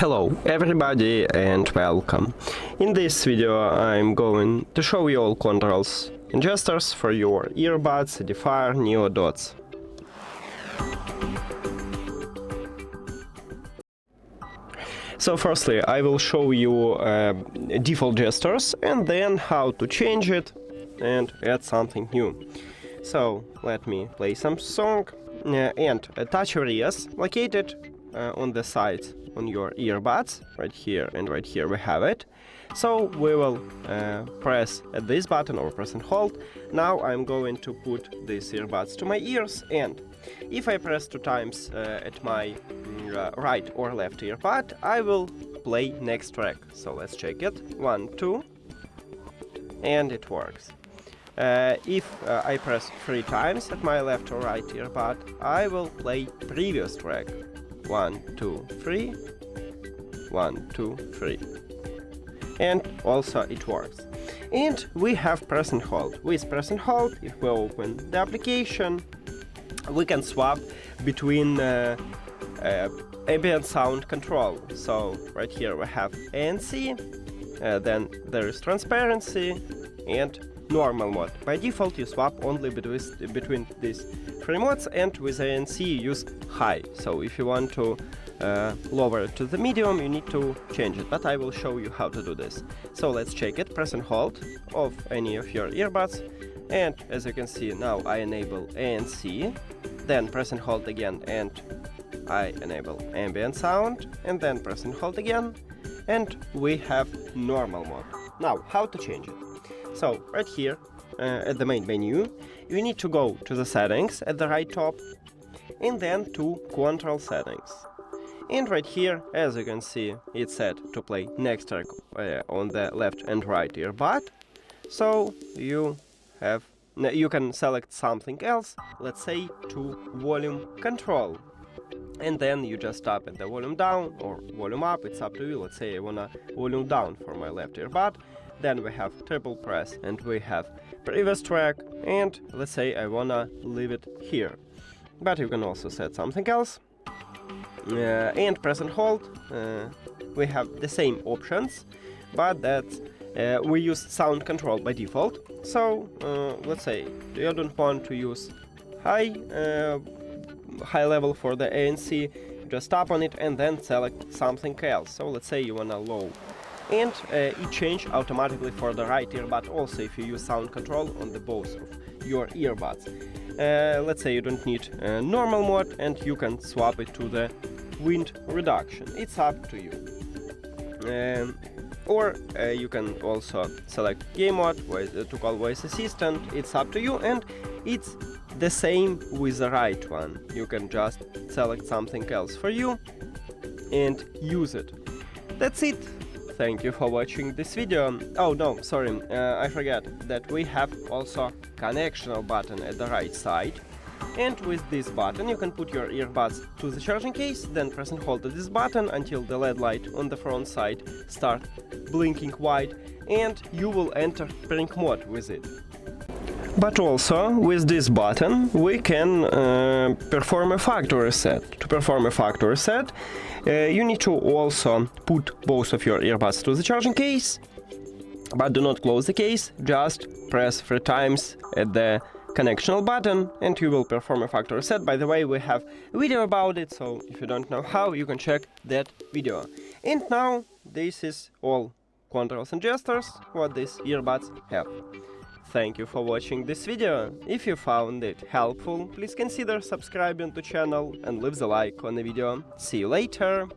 Hello everybody and welcome. In this video I'm going to show you all controls and gestures for your earbuds EDIFIER NeoDots. So firstly I will show you default gestures and then how to change it and add something new. So let me play some song and touch areas located on the sides on your earbuds, right here and right here we have it. So we will press this button or press and hold. Now I'm going to put these earbuds to my ears, and if I press 2 times at my right or left earbud, I will play next track. So let's check it. 1, 2, and it works. If I press 3 times at my left or right earbud, I will play previous track. 1, 2, 3, 1, 2, 3. And also it works. And we have press and hold. With press and hold, if we open the application, we can swap between ambient sound control. So right here we have ANC, then there is transparency and normal mode. By default you swap only between these 3 modes, and with ANC you use high. So if you want to lower it to the medium, you need to change it, but I will show you how to do this. So let's check it. Press and hold of any of your earbuds, and as you can see now I enable ANC, then press and hold again and I enable ambient sound, and then press and hold again, and we have normal mode. Now how to change it? So right here at the main menu you need to go to the settings at the right top and then to control settings. And right here, as you can see, it's set to play next track on the left and right earbud. So you can select something else, let's say to volume control. And then you just tap at the volume down or volume up, it's up to you. Let's say I wanna volume down for my left earbud. Then we have triple press and we have previous track, and let's say I wanna leave it here. But you can also set something else. And press and hold, we have the same options, but that's we use sound control by default. So let's say you don't want to use high level for the ANC, just tap on it and then select something else. So let's say you wanna low, and it change automatically for the right earbud also if you use sound control on the both of your earbuds. Let's say you don't need normal mode and you can swap it to the wind reduction. It's up to you. Or you can also select game mode to call voice assistant. It's up to you, and it's the same with the right one. You can just select something else for you and use it. That's it. Thank you for watching this video. Oh no, sorry, I forgot that we have also connectional button at the right side. And with this button you can put your earbuds to the charging case, then press and hold this button until the LED light on the front side starts blinking white, and you will enter pairing mode with it. But also with this button we can perform a factory reset. To perform a factory reset, you need to also put both of your earbuds to the charging case, but do not close the case, just press 3 times at the connectional button and you will perform a factory reset. By the way, we have a video about it, so if you don't know how, you can check that video. And now this is all controls and gestures what these earbuds have. Thank you for watching this video. If you found it helpful, please consider subscribing to the channel and leave the like on the video. See you later!